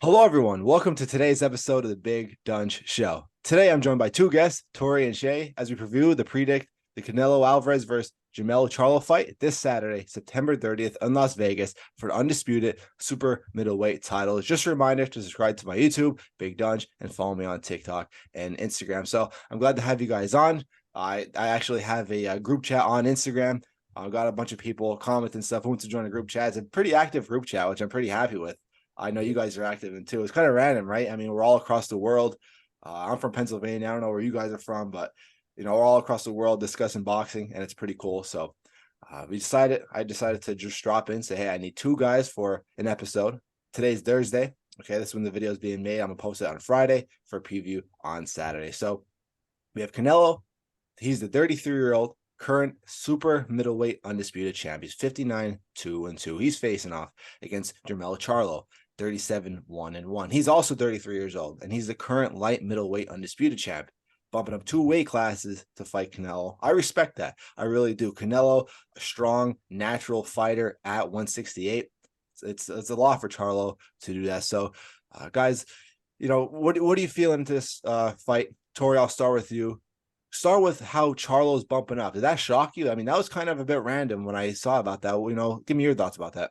Hello, everyone. Welcome to today's episode of the Big Donch Show. Today, I'm joined by two guests, Tori and Shay, as we preview predict the Canelo Alvarez versus Jermell Charlo fight this Saturday, September 30th in Las Vegas for the Undisputed Super Middleweight title. Just a reminder to subscribe to my YouTube, Big Donch, and follow me on TikTok and Instagram. So I'm glad to have you guys on. I actually have a group chat on Instagram. I've got a bunch of people commenting stuff who want to join a group chat. It's a pretty active group chat, which I'm pretty happy with. I know you guys are active in too. It's kind of random, right? I mean, we're all across the world. I'm from Pennsylvania. I don't know where you guys are from, but we're all across the world discussing boxing, and it's pretty cool. So I decided to just drop in, say, hey, I need two guys for an episode. Today's Thursday. Okay, this is when the video is being made. I'm gonna post it on Friday for a preview on Saturday. So we have Canelo. He's the 33-year-old current super middleweight undisputed champ. He's 59-2-2. He's facing off against Jermell Charlo, 37-1-1. He's also 33 years old, and he's the current light middleweight undisputed champ, bumping up 2 weight classes to fight Canelo. I respect that. I really do. Canelo, a strong, natural fighter at 168. It's a lot for Charlo to do that. So, guys, what do you feel into this fight? Tori, I'll start with you. Start with how Charlo's bumping up. Did that shock you? I mean, that was kind of a bit random when I saw about that. Give me your thoughts about that.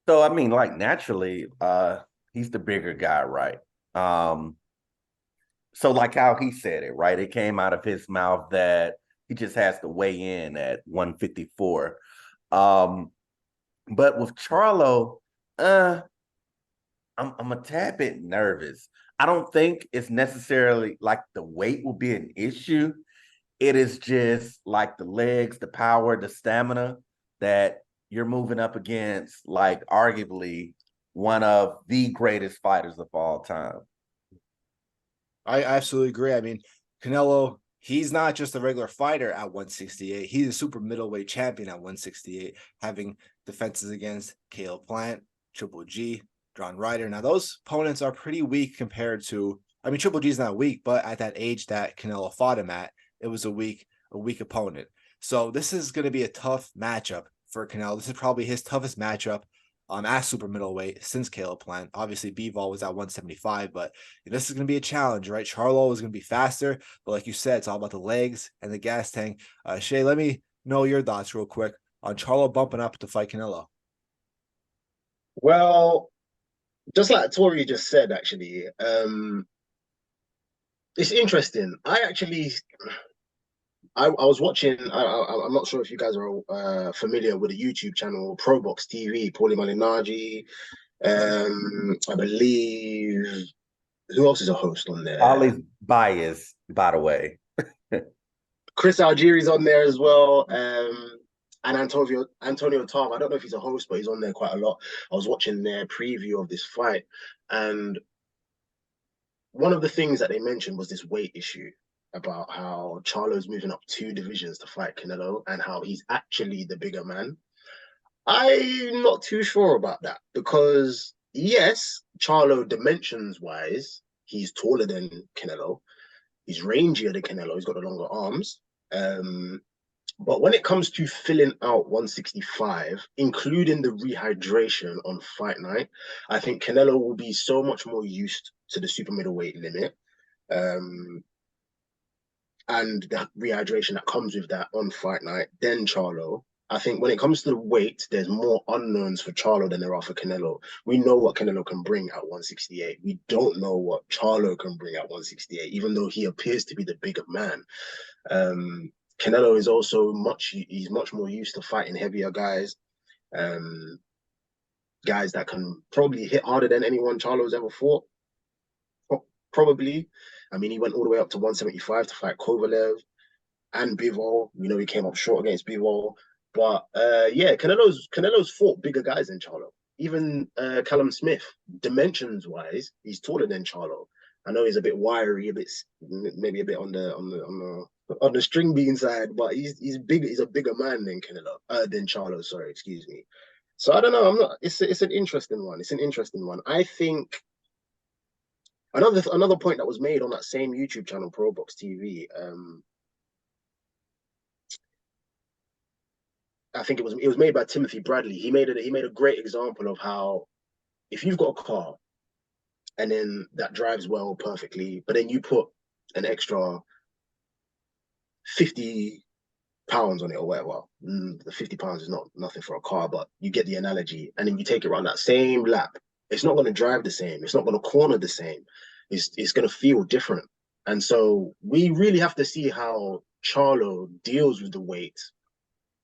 So I mean, like naturally, he's the bigger guy, right? So like how he said it, right? It came out of his mouth that he just has to weigh in at 154. But with Charlo, I'm a tad bit nervous. I don't think it's necessarily like the weight will be an issue. It is just like the legs, the power, the stamina that you're moving up against, like arguably one of the greatest fighters of all time. I absolutely agree. I mean, Canelo, he's not just a regular fighter at 168. He's a super middleweight champion at 168, having defenses against Caleb Plant, Triple G, John Ryder. Now, those opponents are pretty weak compared to, I mean, Triple G's not weak, but at that age that Canelo fought him at, it was a weak opponent. So this is going to be a tough matchup for Canelo. This is probably his toughest matchup at super middleweight since Caleb Plant. Obviously, Bivol was at 175, but this is going to be a challenge, right? Charlo is going to be faster, but like you said, it's all about the legs and the gas tank. Shay, let me know your thoughts real quick on Charlo bumping up to fight Canelo. Well, just like Tori just said, actually, it's interesting. I was watching. I'm not sure if you guys are familiar with the YouTube channel Probox TV. Paulie Malignaggi, I believe. Who else is a host on there? Always biased, by the way. Chris Algieri's on there as well. And Antonio Tarver. I don't know if he's a host, but he's on there quite a lot. I was watching their preview of this fight, and one of the things that they mentioned was this weight issue about how Charlo's moving up 2 divisions to fight Canelo and how he's actually the bigger man. I'm not too sure about that because, yes, Charlo dimensions wise, he's taller than Canelo. He's rangier than Canelo. He's got the longer arms. But when it comes to filling out 165, including the rehydration on fight night, I think Canelo will be so much more used to the super middleweight limit. And the rehydration that comes with that on fight night, then Charlo. I think when it comes to the weight, there's more unknowns for Charlo than there are for Canelo. We know what Canelo can bring at 168. We don't know what Charlo can bring at 168, even though he appears to be the bigger man. Canelo is also he's much more used to fighting heavier guys, guys that can probably hit harder than anyone Charlo's ever fought. Probably. I mean, he went all the way up to 175 to fight Kovalev and Bivol. We know he came up short against Bivol. But yeah, Canelo's fought bigger guys than Charlo. Even Callum Smith, dimensions-wise, he's taller than Charlo. I know he's a bit wiry, maybe a bit on the string bean side, but he's big. He's a bigger man than Charlo. Sorry, excuse me. So I don't know. I'm not. It's an interesting one. It's an interesting one. I think another point that was made on that same YouTube channel, Probox TV. I think it was made by Timothy Bradley. He made a great example of how if you've got a car and then that drives well perfectly. But then you put an extra 50 pounds on it or whatever. The 50 pounds is not nothing for a car, but you get the analogy. And then you take it around that same lap. It's not going to drive the same. It's not going to corner the same. It's going to feel different. And so we really have to see how Charlo deals with the weight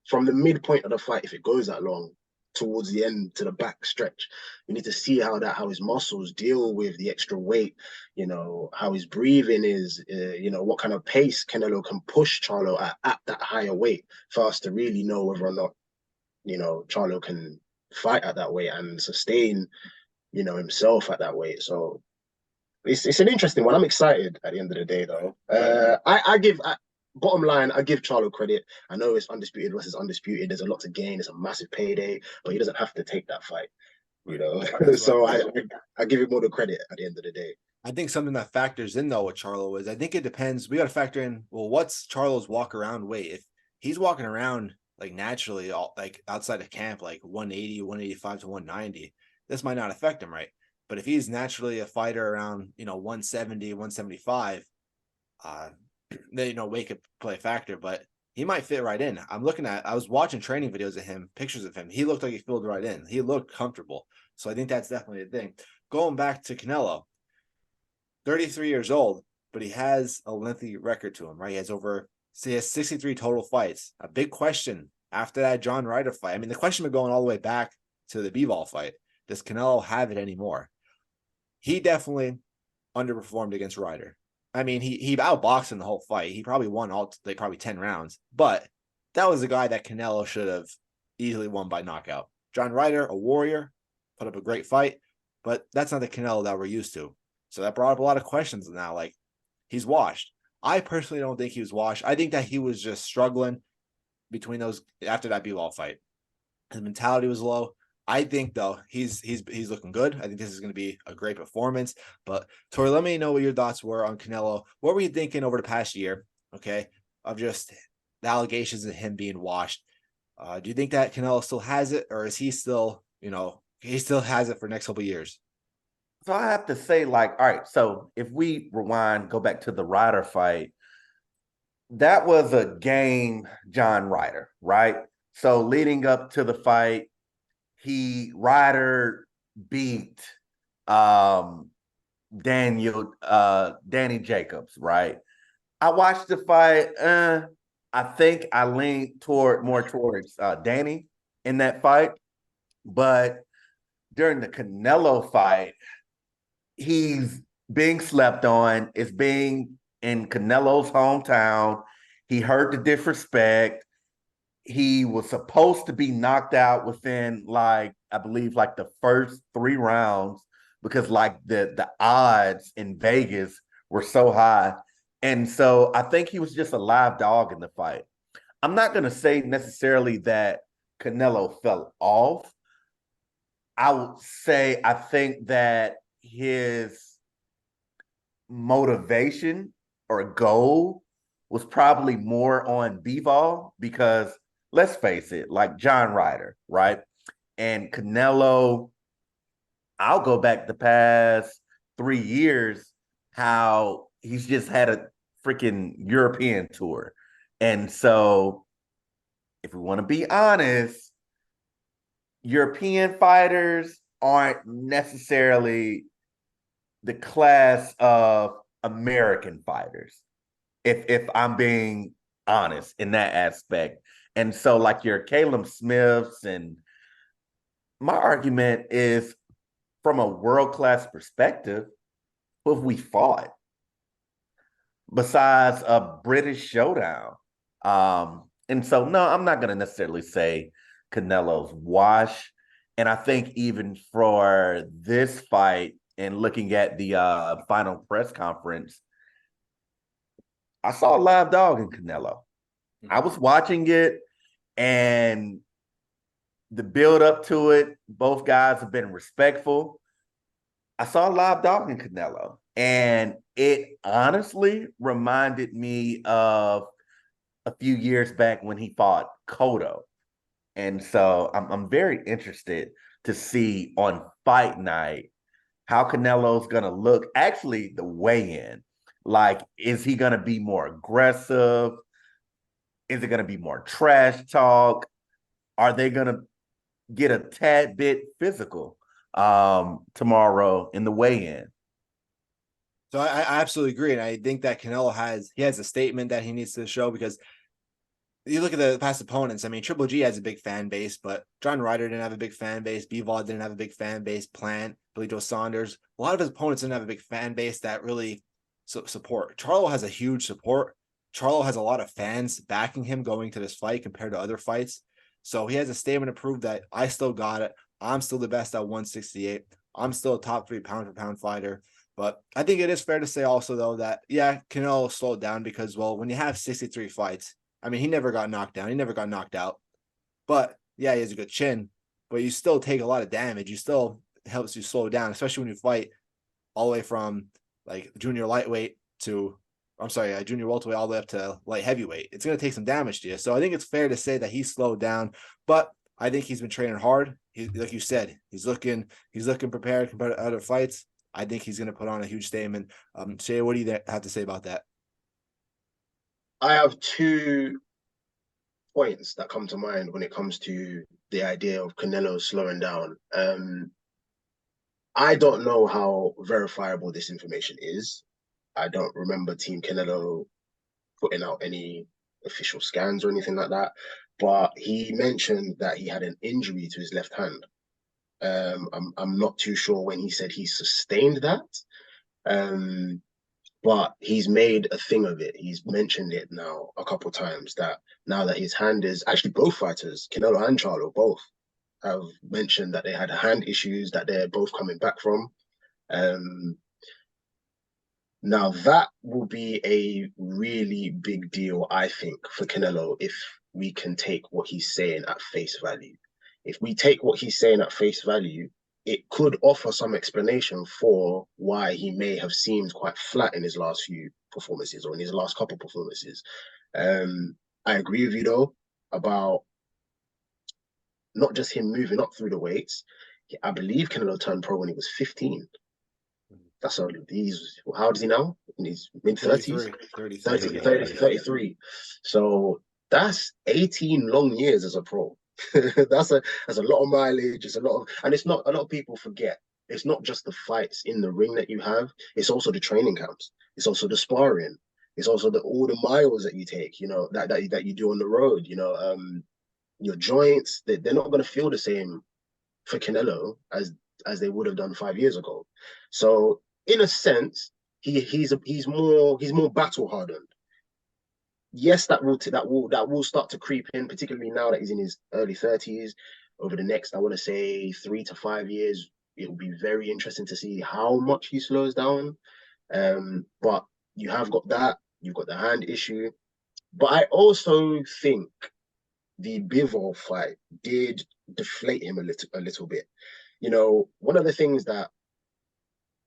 from the midpoint of the fight, if it goes that long, towards the end to the back stretch. We need to see how his muscles deal with the extra weight, how his breathing is, what kind of pace Canelo can push Charlo at that higher weight for us to really know whether or not, Charlo can fight at that weight and sustain, himself at that weight. So it's an interesting one. I'm excited at the end of the day, though. Bottom line, I give Charlo credit. I know it's undisputed versus undisputed. There's a lot to gain. It's a massive payday, but he doesn't have to take that fight, So I give him all the credit at the end of the day. I think something that factors in though with Charlo is I think it depends. We got to factor in, well, what's Charlo's walk around weight? If he's walking around like naturally, like outside of camp, like 180, 185 to 190, this might not affect him, right? But if he's naturally a fighter around, 170, 175, then, weight could play a factor, but he might fit right in. I was watching training videos of him, pictures of him. He looked like he filled right in. He looked comfortable. So I think that's definitely a thing. Going back to Canelo, 33 years old, but he has a lengthy record to him, right? He has 63 total fights. A big question after that John Ryder fight. I mean, the question been going all the way back to the Bivol fight. Does Canelo have it anymore? He definitely underperformed against Ryder. I mean, he outboxed in the whole fight. He probably won probably 10 rounds, but that was a guy that Canelo should have easily won by knockout. John Ryder, a warrior, put up a great fight, but that's not the Canelo that we're used to. So that brought up a lot of questions now. Like, he's washed. I personally don't think he was washed. I think that he was just struggling between those after that Bivol fight. His mentality was low. I think though he's looking good. I think this is going to be a great performance. But Tori, let me know what your thoughts were on Canelo. What were you thinking over the past year? Okay, of just the allegations of him being washed. Do you think that Canelo still has it, or is he still, he still has it for the next couple of years? So I have to say, all right. So if we rewind, go back to the Ryder fight, that was a game, John Ryder, right? So leading up to the fight, Ryder beat Danny Jacobs, right? I watched the fight. I think I leaned more towards Danny in that fight, but during the Canelo fight, he's being slept on. It's being in Canelo's hometown. He heard the disrespect. He was supposed to be knocked out within I believe the first 3 rounds because the odds in Vegas were so high. And so I think he was just a live dog in the fight. I'm not going to say necessarily that Canelo fell off. I would say I think that his motivation or goal was probably more on Bivol because let's face it, like John Ryder, right? And Canelo, I'll go back the past 3 years, how he's just had a freaking European tour. And so if we want to be honest, European fighters aren't necessarily the class of American fighters, if I'm being honest in that aspect. And so your Caleb Smiths, and my argument is from a world-class perspective, who have we fought besides a British showdown? And so, no, I'm not going to necessarily say Canelo's wash. And I think even for this fight and looking at the final press conference, I saw a live dog in Canelo. I was watching it, and the build up to it, both guys have been respectful. I saw a live dog in Canelo, and it honestly reminded me of a few years back when he fought Cotto. And so I'm very interested to see on fight night how Canelo's gonna look. Actually, the weigh-in, like, is he gonna be more aggressive? Is it gonna be more trash talk? Are they gonna get a tad bit physical tomorrow in the weigh-in? So I absolutely agree, and I think that Canelo has a statement that he needs to show, because you look at the past opponents. I mean, Triple G has a big fan base, but John Ryder didn't have a big fan base. Bivol didn't have a big fan base. Plant, Billy Joe Saunders, a lot of his opponents didn't have a big fan base that really support. Charlo has a huge support. Charlo has a lot of fans backing him going to this fight compared to other fights. So he has a statement to prove that I still got it. I'm still the best at 168. I'm still a top 3 pound for pound fighter. But I think it is fair to say also, though, that, yeah, Canelo slowed down because, well, when you have 63 fights, I mean, he never got knocked down. He never got knocked out. But, yeah, he has a good chin. But you still take a lot of damage. You still helps you slow down, especially when you fight all the way from, like, junior lightweight to, I'm sorry, junior welterweight all the way up to light heavyweight. It's going to take some damage to you. So I think it's fair to say that he slowed down. But I think he's been training hard. Like you said, he's looking prepared compared to other fights. I think he's going to put on a huge statement. Shay, what do you have to say about that? I have 2 points that come to mind when it comes to the idea of Canelo slowing down. I don't know how verifiable this information is. I don't remember Team Canelo putting out any official scans or anything like that. But he mentioned that he had an injury to his left hand. I'm not too sure when he said he sustained that. But he's made a thing of it. He's mentioned it now a couple of times, that now that his hand is actually, both fighters, Canelo and Charlo, both have mentioned that they had hand issues that they're both coming back from. Now that will be a really big deal, I think, for Canelo, if we can take what he's saying at face value. If we take what he's saying at face value, it could offer some explanation for why he may have seemed quite flat in his last few performances, or in his last couple performances. I agree with you, though, about not just him moving up through the weights. I believe Canelo turned pro when he was 15. That's only how old is he now? In his mid 30s? 33. So that's 18 long years as a pro. that's a lot of mileage. It's a lot of, and it's not, a lot of people forget, it's not just the fights in the ring that you have, it's also the training camps, it's also the sparring, it's also all the miles that you take, that you do on the road, your joints, they're not going to feel the same for Canelo as they would have done 5 years ago. So in a sense, he's more battle hardened. Yes, that will start to creep in, particularly now that he's in his early 30s. Over the next, I want to say, 3 to 5 years, it will be very interesting to see how much he slows down. But you have got that, you've got the hand issue. But I also think the Bivol fight did deflate him a little bit. One of the things that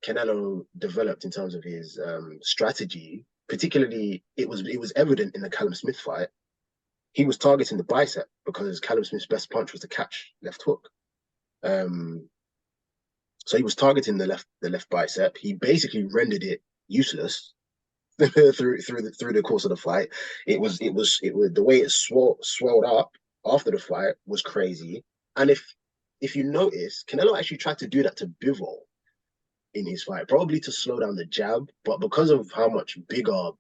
Canelo developed in terms of his strategy, particularly it was evident in the Callum Smith fight. He was targeting the bicep because Callum Smith's best punch was the catch left hook. So he was targeting the left bicep. He basically rendered it useless through the course of the fight. It was the way it swelled up after the fight was crazy. And if you notice, Canelo actually tried to do that to Bivol in his fight, probably to slow down the jab, but because of how much bigger,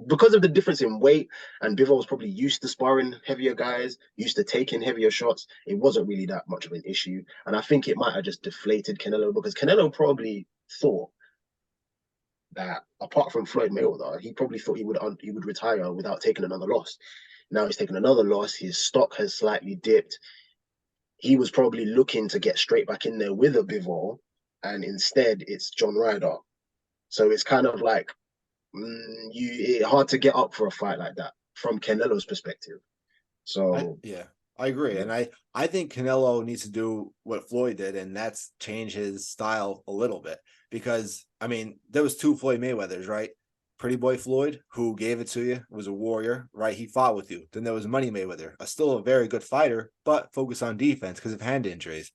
because of the difference in weight, and Bivol was probably used to sparring heavier guys, used to taking heavier shots, it wasn't really that much of an issue. And I think it might have just deflated Canelo, because Canelo probably thought that, apart from Floyd Mayweather, he probably thought he would retire without taking another loss. Now he's taken another loss. His stock has slightly dipped. He was probably looking to get straight back in there with a Bivol, and instead it's John Ryder. So it's kind of like hard to get up for a fight like that from Canelo's perspective. So I agree. And I think Canelo needs to do what Floyd did, and that's change his style a little bit. Because, I mean, there was 2 Floyd Mayweathers, right? Pretty Boy Floyd, who gave it to you, was a warrior, right? He fought with you. Then there was Money Mayweather, still a very good fighter, but focused on defense because of hand injuries.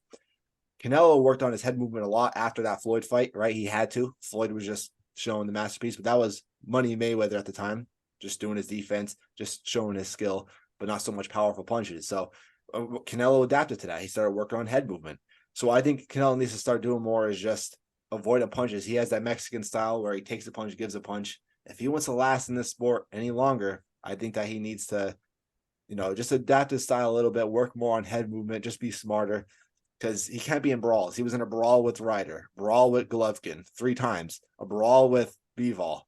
Canelo worked on his head movement a lot after that Floyd fight, right? He had to. Floyd was just showing the masterpiece, but that was Money Mayweather at the time, just doing his defense, just showing his skill, but not so much powerful punches. So Canelo adapted to that. He started working on head movement. So I think Canelo needs to start doing more is just avoiding punches. He has that Mexican style where he takes a punch, gives a punch. If he wants to last in this sport any longer, I think that he needs to, just adapt his style a little bit, work more on head movement, just be smarter, because he can't be in brawls. He was in a brawl with Ryder, brawl with Golovkin 3 times, a brawl with Bivol.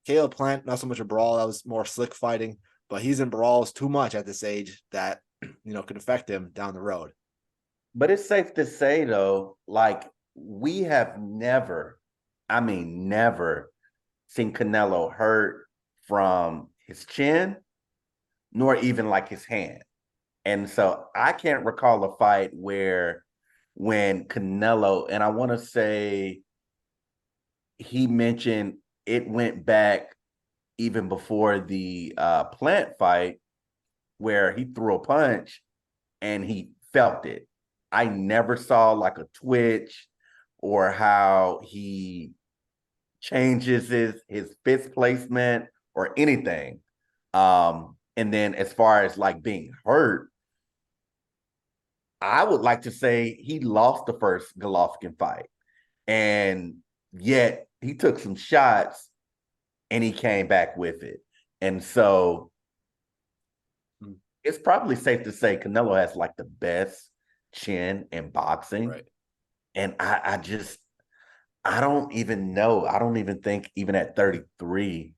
Caleb Plant, not so much a brawl. That was more slick fighting, but he's in brawls too much at this age that, could affect him down the road. But it's safe to say, though, like, we have never seen Canelo hurt from his chin, nor even like his hand. And so I can't recall a fight where when Canelo, and I want to say he mentioned it went back even before the Plant fight, where he threw a punch and he felt it. I never saw like a twitch or how he changes his fist placement or anything. And then as far as like being hurt, I would like to say he lost the first Golovkin fight, and yet he took some shots and he came back with it. And so it's probably safe to say Canelo has like the best chin in boxing. Right. And I don't even know. I don't even think even at 33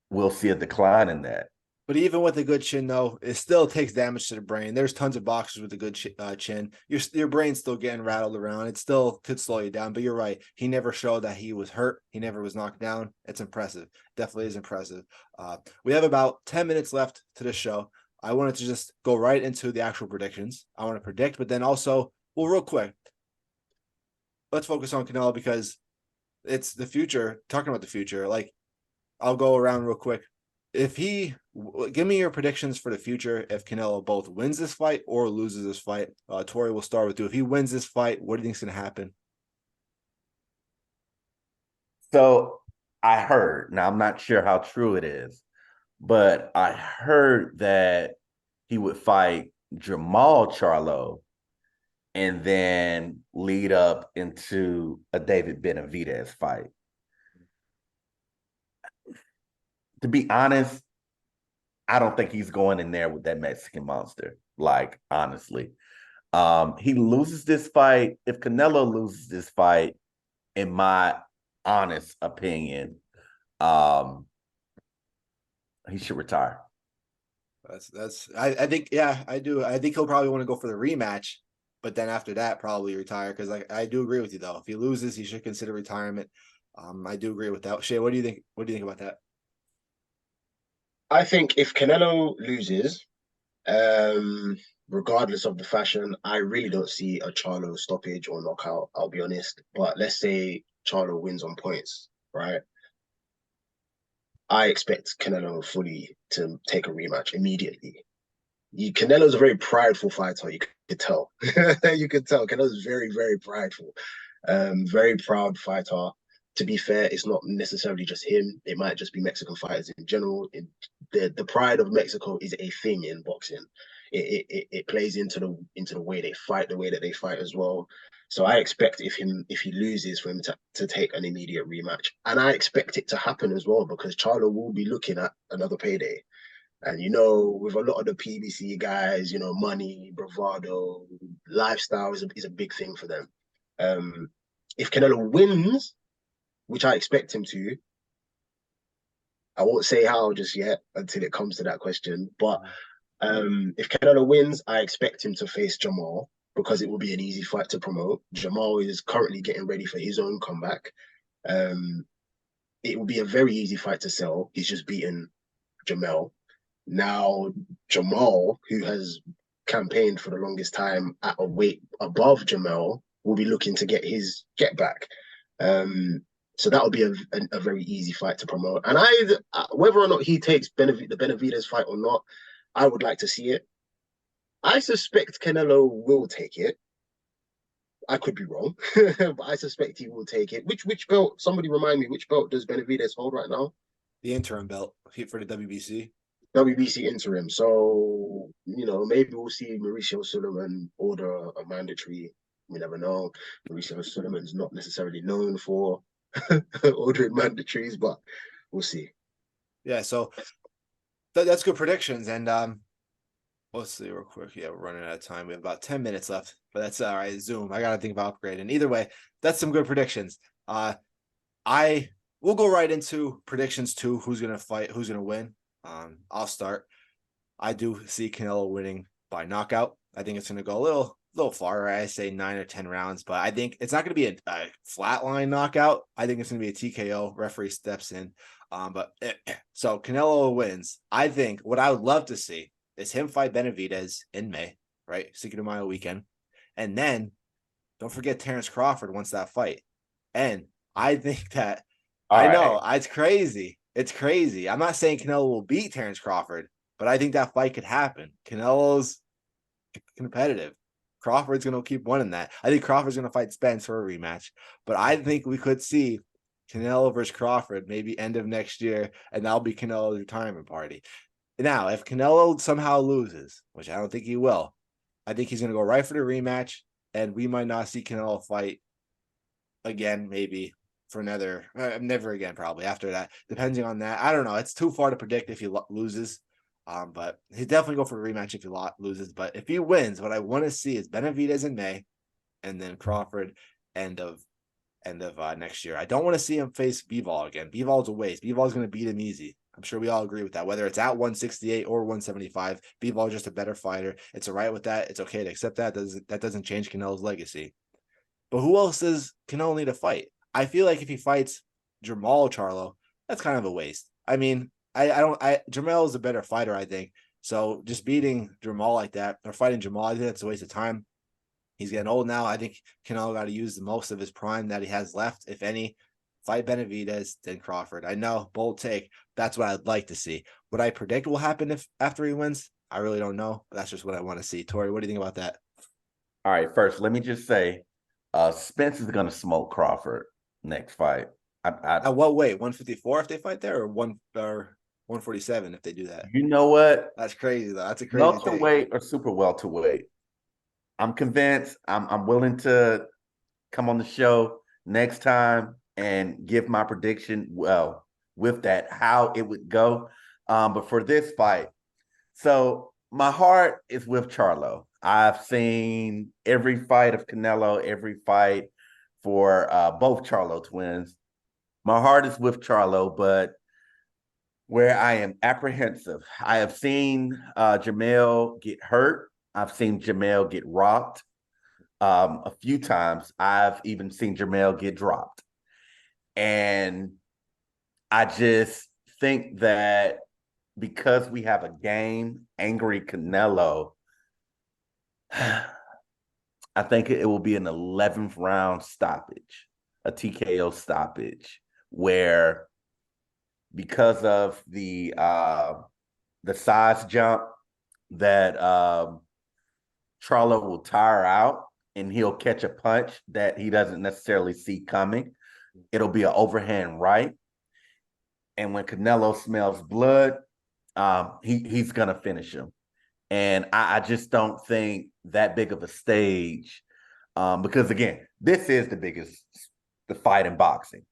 we'll see a decline in that. But even with a good chin, though, it still takes damage to the brain. There's tons of boxers with a good chin. Your brain's still getting rattled around. It still could slow you down. But you're right. He never showed that he was hurt. He never was knocked down. It's impressive. Definitely is impressive. We have about 10 minutes left to this show. I wanted to just go right into the actual predictions. I want to predict, but then also, well, real quick, let's focus on Canelo because it's the future. Talking about the future, like I'll go around real quick. Give me your predictions for the future if Canelo both wins this fight or loses this fight. Tori, we'll start with you. If he wins this fight, what do you think is going to happen? So I heard, now I'm not sure how true it is, but I heard that he would fight Jermall Charlo and then lead up into a David Benavidez fight. To be honest, I don't think he's going in there with that Mexican monster. Like, honestly, he loses this fight. If Canelo loses this fight, in my honest opinion, he should retire. I think, yeah, I do. I think he'll probably want to go for the rematch, but then after that, probably retire. Because I do agree with you though. If he loses, he should consider retirement. I do agree with that. Shay, what do you think? What do you think about that? I think if Canelo loses, regardless of the fashion, I really don't see a Charlo stoppage or knockout, I'll be honest. But let's say Charlo wins on points, right? I expect Canelo fully to take a rematch immediately. Canelo's a very prideful fighter, you could tell. You could tell Canelo's very, very prideful. Very proud fighter. To be fair, it's not necessarily just him. It might just be Mexican fighters in general. The pride of Mexico is a thing in boxing. It plays into the way they fight, the way that they fight as well. So I expect if he loses, for him to take an immediate rematch, and I expect it to happen as well because Charlo will be looking at another payday. And with a lot of the PBC guys, money, bravado, lifestyle is a big thing for them. If Canelo wins, which I expect him to, I won't say how just yet until it comes to that question. But if Canelo wins, I expect him to face Jermall because it will be an easy fight to promote. Jermall is currently getting ready for his own comeback. It will be a very easy fight to sell. He's just beaten Jermell. Now, Jermall, who has campaigned for the longest time at a weight above Jermell, will be looking to get his get back. So that will be a very easy fight to promote. And whether or not he takes the Benavidez fight or not, I would like to see it. I suspect Canelo will take it. I could be wrong, but I suspect he will take it. Which belt? Somebody remind me. Which belt does Benavidez hold right now? The interim belt for the WBC. WBC interim. So, maybe we'll see Mauricio Sullivan order a mandatory. We never know. Mauricio Sullivan's not necessarily known for ordering mandatories, but we'll see. Yeah, so that's good predictions. And let's see real quick. Yeah, we're running out of time. We have about 10 minutes left, but that's all right. Zoom. I gotta think about upgrading. Either way, that's some good predictions. We'll go right into predictions too. Who's gonna fight? Who's gonna win? I'll start. I do see Canelo winning by knockout. I think it's gonna go a little far. I say 9 or 10 rounds, but I think it's not gonna be a flatline knockout. I think it's gonna be a TKO. Referee steps in. So Canelo wins. I think what I would love to see is him fight Benavidez in May, right? Cinco de Mayo weekend. And then don't forget Terrence Crawford wants that fight. And I think that I know it's crazy. It's crazy. I'm not saying Canelo will beat Terrence Crawford, but I think that fight could happen. Canelo's competitive. Crawford's going to keep winning that. I think Crawford's going to fight Spence for a rematch, but I think we could see Canelo versus Crawford maybe end of next year, and that'll be Canelo's retirement party. Now, if Canelo somehow loses, which I don't think he will, I think he's going to go right for the rematch, and we might not see Canelo fight again, maybe for another, never again, probably after that, depending on that. I don't know. It's too far to predict if he loses, but he'd definitely go for a rematch if he loses. But if he wins, what I want to see is Benavidez in May, and then Crawford end of next year. I don't want to see him face Bivol again. Bivol's a waste. Bivol's going to beat him easy. I'm sure we all agree with that. Whether it's at 168 or 175, Bivol's just a better fighter. It's all right with that. It's okay to accept that. That doesn't change Canelo's legacy. But who else does Canelo need to fight? I feel like if he fights Jermell Charlo, that's kind of a waste. I mean, Jermell is a better fighter, I think. So just beating Jermell like that or fighting Jermell, I think that's a waste of time. He's getting old now. I think Canelo got to use the most of his prime that he has left, if any. Fight Benavidez, then Crawford. I know, bold take. That's what I'd like to see. What I predict will happen after he wins, I really don't know. That's just what I want to see. Tori, what do you think about that? All right, first, let me just say, Spence is going to smoke Crawford next fight. At what weight? 154 if they fight there, or 147 if they do that? You know what? That's crazy, though. That's a crazy welterweight or super welterweight. I'm convinced. I'm willing to come on the show next time and give my prediction. Well, with that, how it would go. But for this fight, so my heart is with Charlo. I've seen every fight of Canelo, every fight for both Charlo twins. My heart is with Charlo, but where I am apprehensive, I have seen Jermell get hurt. I've seen Jermell get rocked a few times. I've even seen Jermell get dropped. And I just think that because we have a angry Canelo, I think it will be an 11th round stoppage, a TKO stoppage, where because of the size jump that Charlo will tire out and he'll catch a punch that he doesn't necessarily see coming. It'll be an overhand right. And when Canelo smells blood, he's going to finish him. And I just don't think that big of a stage, because, again, this is the fight in boxing,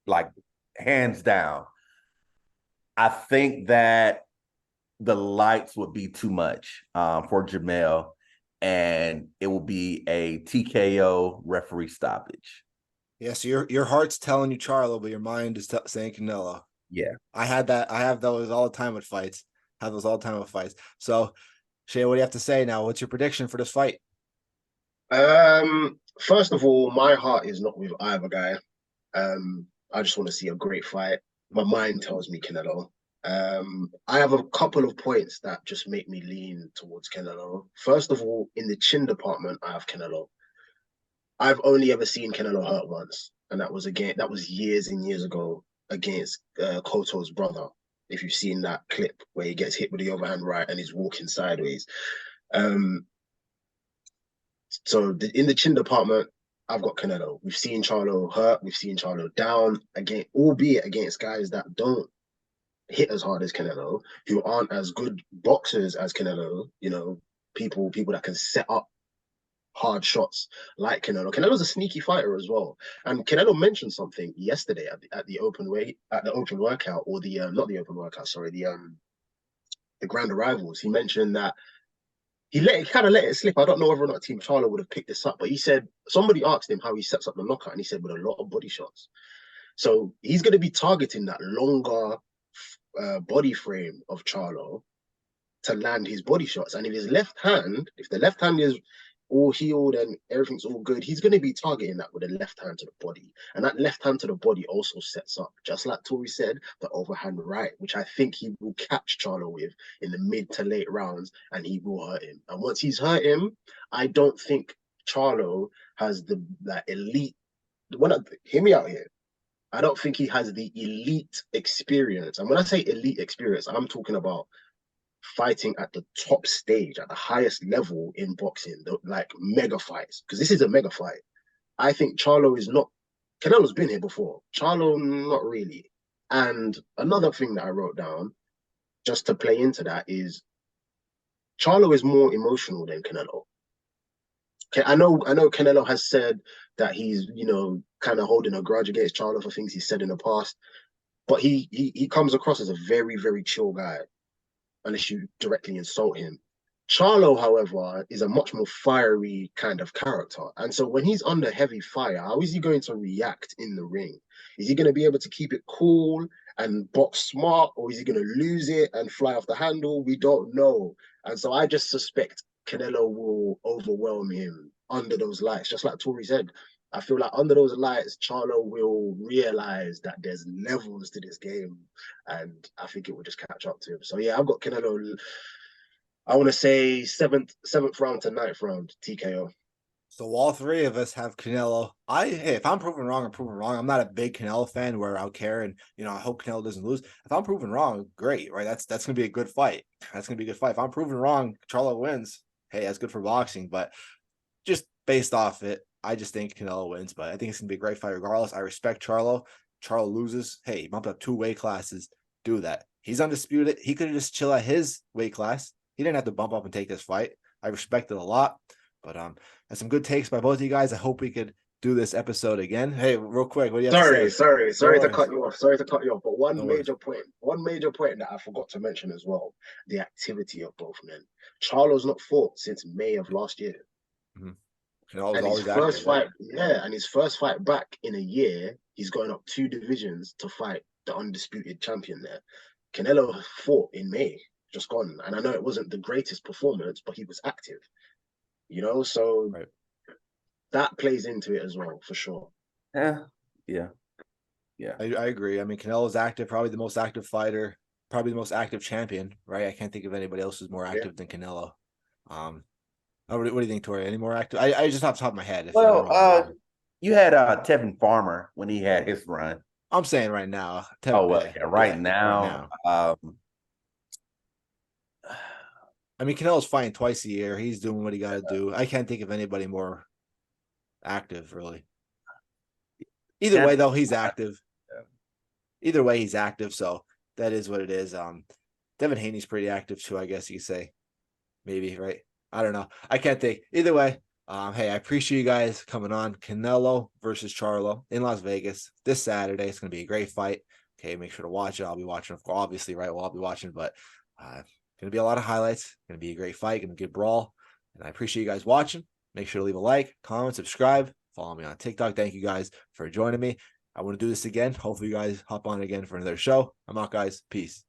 like hands down. I think that the lights would be too much for Jermell, and it will be a TKO referee stoppage. Yeah, so your heart's telling you Charlo, but your mind is saying Canelo. Yeah. I had that. I have those all the time with fights. So, Shay, what do you have to say now? What's your prediction for this fight? First of all, my heart is not with either guy. I just want to see a great fight. My mind tells me Canelo. I have a couple of points that just make me lean towards Canelo. First of all, in the chin department, I have Canelo. I've only ever seen Canelo hurt once, and that was years and years ago against Cotto's brother. If you've seen that clip where he gets hit with the overhand right and he's walking sideways. So in the chin department, I've got Canelo. We've seen Charlo hurt. We've seen Charlo down again, albeit against guys that don't hit as hard as Canelo, who aren't as good boxers as Canelo. You know, people that can set up hard shots like Canelo. Canelo's a sneaky fighter as well. And Canelo mentioned something yesterday at the open workout, or the not the open workout, sorry, the grand arrivals. He mentioned that he kind of let it slip. I don't know whether or not Team Charlo would have picked this up, but he said somebody asked him how he sets up the knockout, and he said with a lot of body shots. So he's going to be targeting that longer body frame of Charlo to land his body shots. And if the left hand is all healed and everything's all good, he's going to be targeting that with a left hand to the body. And that left hand to the body also sets up, just like Tori said, the overhand right, which I think he will catch Charlo with in the mid to late rounds, and he will hurt him. And once he's hurt him, I don't think Charlo has the elite. Hear me out here. I don't think he has the elite experience. And when I say elite experience, I'm talking about fighting at the top stage, at the highest level in boxing, like mega fights, because this is a mega fight. I think Charlo is not. Canelo's been here before. Charlo, not really. And another thing that I wrote down, just to play into that, is Charlo is more emotional than Canelo. I know Canelo has said that he's, kind of holding a grudge against Charlo for things he said in the past, but he comes across as a very, very chill guy, unless you directly insult him. Charlo, however, is a much more fiery kind of character. And so when he's under heavy fire, how is he going to react in the ring? Is he going to be able to keep it cool and box smart, or is he going to lose it and fly off the handle? We don't know. And so I just suspect Canelo will overwhelm him under those lights. Just like Tori said, I feel like under those lights, Charlo will realize that there's levels to this game, and I think it will just catch up to him. So yeah, I've got Canelo. I want to say seventh round to ninth round TKO. So all three of us have Canelo. Hey, if I'm proven wrong, I'm proven wrong. I'm not a big Canelo fan where I'll care, and I hope Canelo doesn't lose. If I'm proven wrong, great, right? That's gonna be a good fight. That's gonna be a good fight. If I'm proven wrong, Charlo wins. Hey, that's good for boxing, but just based off it, I just think Canelo wins. But I think it's gonna be a great fight regardless. I respect Charlo. Charlo loses. Hey, he bumped up 2 weight classes. Do that. He's undisputed. He could have just chill at his weight class. He didn't have to bump up and take this fight. I respect it a lot. But that's some good takes by both of you guys. I hope we could do this episode again. Hey, real quick, what do you have to say? Sorry to cut you off. But one major point that I forgot to mention as well: the activity of both men. Charlo's not fought since May of last year. Mm-hmm. And his first fight back in a year, he's going up 2 divisions to fight the undisputed champion there. Canelo fought in May, just gone, and I know it wasn't the greatest performance, but he was active. So right. That plays into it as well, for sure. Yeah. I agree. I mean, Canelo's active, probably the most active fighter, probably the most active champion, right? I can't think of anybody else who's more active than Canelo. What do you think, Tori? Any more active? I just off the top of my head. You had Tevin Farmer when he had his run. I'm saying right now. Right now. I mean, Canelo's fighting twice a year. He's doing what he got to do. I can't think of anybody more active, really. Either way, though, he's active. Either way, he's active, so that is what it is. Devin Haney's pretty active, too, I guess you could say. Maybe, right? I don't know. I can't think. Either way, hey, I appreciate you guys coming on. Canelo versus Charlo in Las Vegas this Saturday. It's going to be a great fight. Okay, make sure to watch it. I'll be watching, obviously, right? Well, I'll be watching, but going to be a lot of highlights. Going to be a great fight. Going to be a good brawl. And I appreciate you guys watching. Make sure to leave a like, comment, subscribe. Follow me on TikTok. Thank you guys for joining me. I want to do this again. Hopefully you guys hop on again for another show. I'm out, guys. Peace.